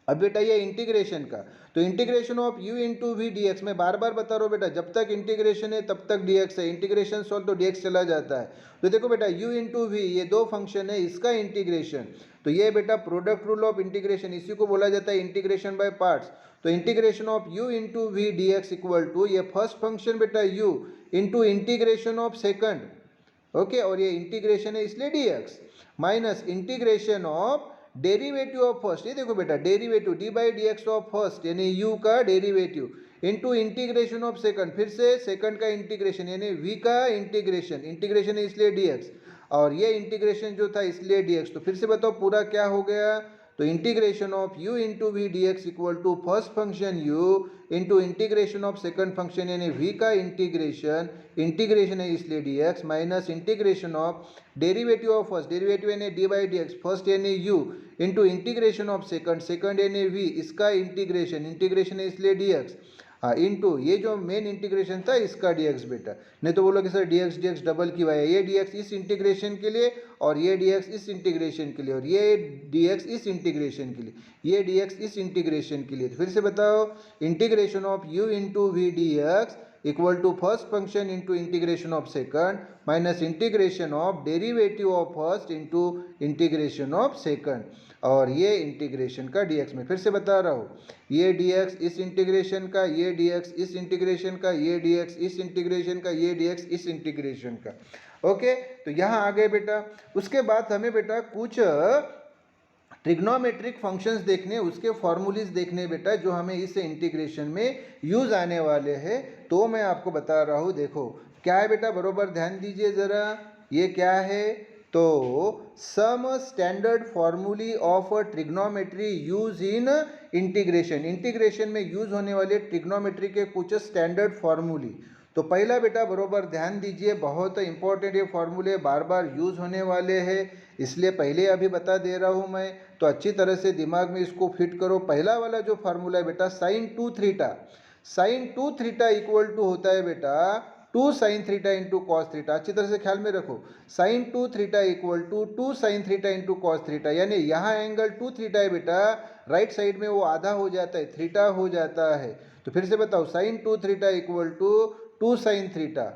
अब बेटा ये इंटीग्रेशन का, तो integration of u into v d x, मैं बार बार बता रहा हूँ बेटा, जब तक इंटीग्रेशन है तब तक डी एक्स है, इंटीग्रेशन सॉल्व तो डी एक्स चला जाता है। तो देखो बेटा यू इंटू वी, ये दो फंक्शन है, इसका इंटीग्रेशन, तो ये बेटा प्रोडक्ट रूल ऑफ इंटीग्रेशन, इसी को बोला जाता है इंटीग्रेशन बाय पार्ट्स। तो integration of u into v d x equal to ये फर्स्ट फंक्शन बेटा u into integration of second, okay, और ये इंटीग्रेशन है इसलिए d x, minus integration of derivative of first. ये देखो बेटा derivative d by d x of first यानी यू का derivative into integration of second, फिर से सेकंड का इंटीग्रेशन यानी वी का इंटीग्रेशन, इंटीग्रेशन है इसलिए डी एक्स, और ये इंटीग्रेशन जो था इसलिए डी एक्स। तो फिर से बताओ पूरा क्या हो गया, तो integration of u into v d x equal to first function u into integration of second function यानी v का इंटीग्रेशन है इसलिए dx minus integration of derivative of first, derivative यानी d by d x, first यानी u into integration of second यानी v, इसका integration है इसलिए dx, हाँ इंटू ये जो मेन इंटीग्रेशन था इसका dx बेटा। नहीं तो बोलो कि सर dx डबल की वाई है, ये dx इस इंटीग्रेशन के लिए और ये dx इस इंटीग्रेशन के लिए और ये dx इस इंटीग्रेशन के लिए, ये dx इस इंटीग्रेशन के लिए। तो फिर से बताओ, integration of u into v d x equal to first function into integration of second minus integration of derivative of first into integration of second, और ये इंटीग्रेशन का dx में फिर से बता रहा हूँ, ये dx इस इंटीग्रेशन का, ये dx इस इंटीग्रेशन का, ये dx इस इंटीग्रेशन का, ये dx इस इंटीग्रेशन का। ओके, तो यहाँ आ गए बेटा। उसके बाद हमें बेटा कुछ ट्रिग्नोमेट्रिक फंक्शंस देखने, उसके फॉर्मूलीज देखने बेटा, जो हमें इस इंटीग्रेशन में यूज आने वाले हैं। तो मैं आपको बता रहा हूँ, देखो क्या है बेटा, बरोबर ध्यान दीजिए ज़रा, ये क्या है, तो some standard formulae of trigonometry use in integration में यूज होने वाले ट्रिग्नोमेट्री के कुछ स्टैंडर्ड फॉर्मूली। तो पहला बेटा बरोबर ध्यान दीजिए, बहुत इंपॉर्टेंट ये फॉर्मूले बार बार यूज होने वाले हैं, इसलिए पहले अभी बता दे रहा हूँ मैं, तो अच्छी तरह से दिमाग में इसको फिट करो। पहला वाला जो फार्मूला है बेटा साइन 2 थीटा इक्वल टू होता है बेटा 2 sine theta into cos theta. अच्छी तरह से ख्याल में रखो, sine 2 theta equal to 2 sine theta into cos theta, यानी यहाँ एंगल 2 थीटा है बेटा, राइट साइड में वो आधा हो जाता है, थीटा हो जाता है। तो फिर से बताओ, sine 2 theta equal to 2 sine theta.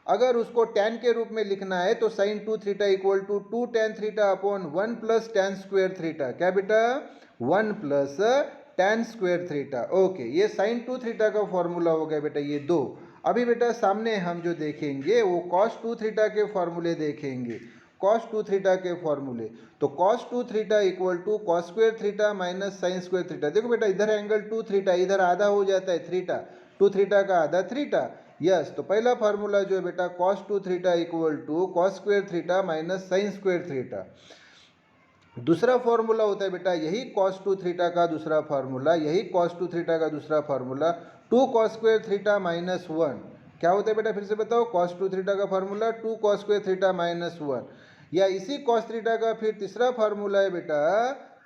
अगर उसको टैन के रूप में लिखना है तो sine 2 theta equal to 2 tan theta upon 1 plus tan square theta. क्या बेटा, 1 plus tan square theta. Okay, ये साइन 2 थीटा का फॉर्मूला हो गया बेटा, ये दो। अभी बेटा सामने हम जो देखेंगे वो कॉस 2 थीटा के फॉर्मूले देखेंगे, कॉस 2 थीटा के फॉर्मूले। तो cos 2 theta equal to cos square theta minus sine square theta. देखो बेटा, इधर एंगल 2 थीटा, इधर आधा हो जाता है थीटा, 2 थीटा का आधा थीटा। यस, तो पहला फार्मूला जो है बेटा cos 2 theta equal to cos square theta minus sine square theta. दूसरा फॉर्मूला होता है बेटा यही कॉस 2 थीटा का दूसरा फार्मूला, यही कॉस 2 थीटा का दूसरा formula 2 cos square theta minus 1। क्या होता है बेटा, फिर से बताओ, कॉस 2 थीटा का formula 2 cos square theta minus 1। या इसी कॉस थीटा का फिर तीसरा फार्मूला है बेटा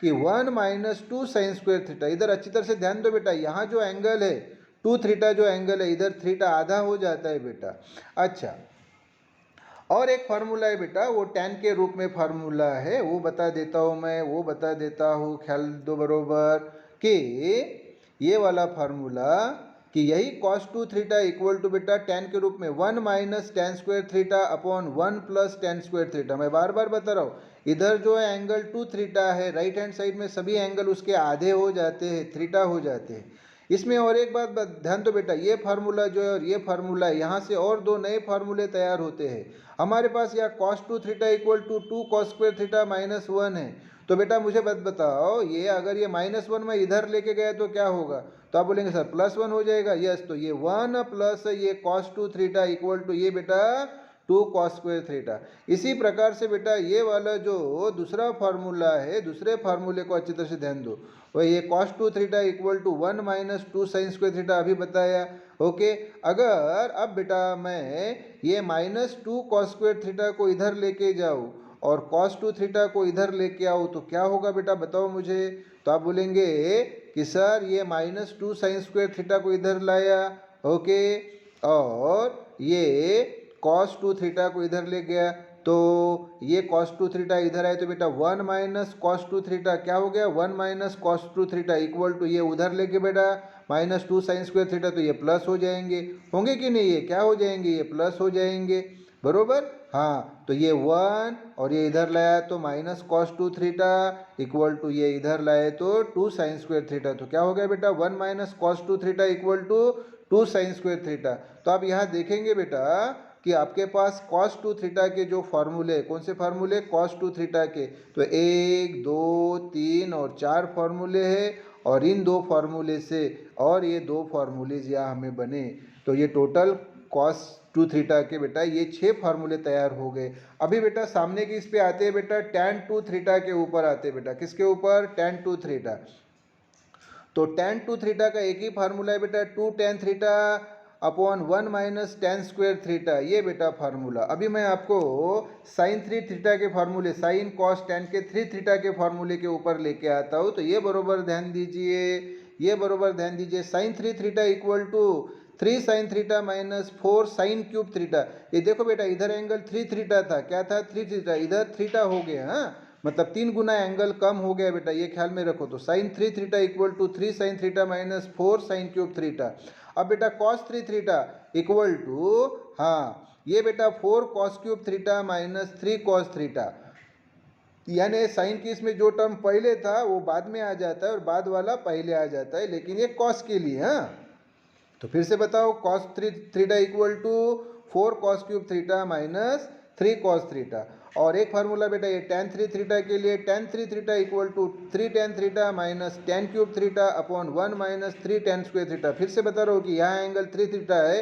कि 1 माइनस 2 साइन स्क्वायर थीटा। इधर अच्छी तरह से ध्यान दो बेटा, यहाँ जो एंगल है 2 थीटा जो एंगल है, इधर थीटा आधा हो जाता है बेटा। अच्छा, और एक फार्मूला है बेटा, वो टैन के रूप में फार्मूला है, वो बता देता हूँ मैं, वो बता देता हूँ, ख्याल दो बरोबर, कि ये वाला फार्मूला कि यही cos 2 थीटा इक्वल टू बेटा टैन के रूप में 1 minus tan square theta upon 1 plus tan square theta. मैं बार बार बता रहा हूँ, इधर जो है एंगल 2 थीटा है, राइट हैंड साइड में सभी एंगल उसके आधे हो जाते हैं, थीटा हो जाते हैं। इसमें और एक बात ध्यान दो बेटा, ये फार्मूला जो है और ये फार्मूला है, यहाँ से और दो नए फार्मूले तैयार होते हैं हमारे पास। यहाँ cos 2 theta equal to 2 cos square theta minus 1 है। तो बेटा मुझे बताओ, ये अगर ये माइनस 1 मैं इधर लेके गया तो क्या होगा, तो आप बोलेंगे सर प्लस 1 हो जाएगा। यस, तो ये 1 प्लस ये cos 2 थीटा इक्वल टू ये बेटा 2 cos स्क्वायर थीटा। इसी प्रकार से बेटा ये वाला जो दूसरा फार्मूला है, दूसरे फार्मूले को अच्छी तरह से ध्यान दो, वह ये cos 2 theta equal to 1 minus 2 sine square theta अभी बताया। ओके, अगर अब बेटा मैं ये माइनस 2 cos स्क्वायर थीटा को इधर लेके जाऊँ और cos 2 थीटा को इधर लेके आओ तो क्या होगा बेटा, बताओ मुझे। तो आप बोलेंगे कि सर ये माइनस 2 साइन स्क्वायर थीटा को इधर लाया, ओके, और ये cos 2 थीटा को इधर ले गया, तो ये cos 2 थीटा इधर आए तो बेटा 1 माइनस cos 2 थीटा क्या हो गया, 1 minus cos 2 theta equal to ये उधर लेके बेटा माइनस 2 साइन स्क्वायर थीटा, तो ये प्लस हो जाएंगे, होंगे कि नहीं, ये क्या हो जाएंगे, ये प्लस हो जाएंगे, बरोबर। हाँ, तो ये 1 और ये इधर लाया तो minus cos 2 theta equal to ये इधर लाए तो 2 साइन स्क्वायर थीटा। तो क्या हो गया बेटा, 1 minus cos 2 theta equal to 2 sine square theta. तो आप यहाँ देखेंगे बेटा कि आपके पास cos 2 थीटा के जो फार्मूले, कौन से फार्मूले, cos 2 थीटा के, तो 1 2 3 और 4 फार्मूले हैं, और इन दो फार्मूले से और ये दो फार्मूलेज यहाँ हमें बने, तो ये टोटल cos 2 थीटा के बेटा ये 6 फार्मूले तैयार हो गए। अभी बेटा सामने की इस पे आते हैं बेटा tan 2 थीटा के ऊपर आते हैं बेटा, किसके ऊपर, tan 2 थीटा। तो tan 2 थीटा का एक ही फार्मूला है बेटा 2 tan theta upon 1 minus tan square theta, ये बेटा फार्मूला। अभी मैं आपको sin 3 थीटा के फार्मूले, sin cos tan के 3 थीटा के फार्मूले के ऊपर लेके आता हूँ। तो ये बरोबर ध्यान दीजिए, ये बरोबर ध्यान दीजिए, sin 3 theta equal to 3 sin theta minus 4 sin cube theta. ये देखो बेटा इधर एंगल 3 थीटा था, क्या था 3 थीटा, इधर थीटा हो गया, हाँ मतलब 3 गुना एंगल कम हो गया बेटा, ये ख्याल में रखो। तो sin 3 theta equal to 3 sin theta minus 4 sin cube theta. अब बेटा cos 3 थीटा इक्वल टू, हाँ ये बेटा 4 cos cube theta minus 3 cos theta, यानी साइन की इसमें जो टर्म पहले था वो बाद में आ जाता है और बाद वाला पहले आ जाता है, लेकिन ये cos के लिए। हाँ तो फिर से बताओ, cos 3 theta equal to 4 cos cube theta minus 3 cos theta. और एक फार्मूला बेटा ये tan 3 थीटा के लिए, tan 3 theta equal to 3 tan theta minus tan cube theta upon 1 minus 3 tan square theta. फिर से बता रहा हूँ कि यहाँ एंगल 3 थीटा है,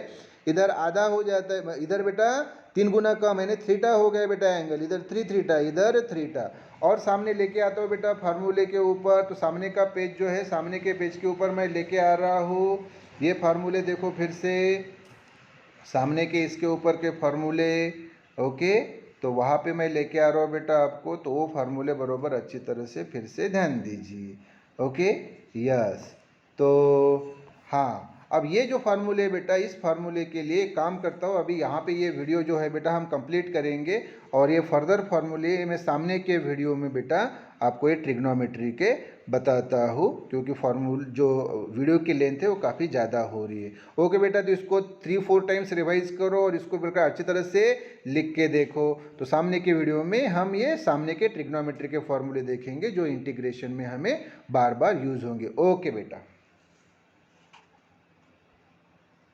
इधर आधा हो जाता है, इधर बेटा 3 गुना कम है, थीटा हो गया बेटा एंगल, इधर 3 थीटा इधर थीटा। और सामने लेके आता हूँ बेटा फार्मूले के ऊपर। तो सामने का पेज जो है, सामने के पेज के ऊपर मैं लेके आ रहा हूँ ये फार्मूले, देखो फिर से सामने के इसके ऊपर के फार्मूले, ओके। तो वहाँ पे मैं लेके आ रहा हूँ बेटा आपको, तो वो फार्मूले बरोबर अच्छी तरह से फिर से ध्यान दीजिए, ओके यस। तो हाँ अब ये जो फार्मूले बेटा, इस फार्मूले के लिए काम करता हूँ। अभी यहाँ पे ये वीडियो जो है बेटा हम कंप्लीट करेंगे और ये फर्दर फार्मूले मैं सामने के वीडियो में बेटा आपको ये ट्रिग्नोमेट्री के बताता हूँ, क्योंकि फार्मूल जो वीडियो की लेंथ है वो काफ़ी ज़्यादा हो रही है। ओके बेटा, तो इसको 3-4 टाइम्स रिवाइज करो और इसको बेटा अच्छी तरह से लिख के देखो। तो सामने के वीडियो में हम ये सामने के ट्रिग्नोमेट्री के फार्मूले देखेंगे जो इंटीग्रेशन में हमें बार बार यूज़ होंगे। ओके बेटा।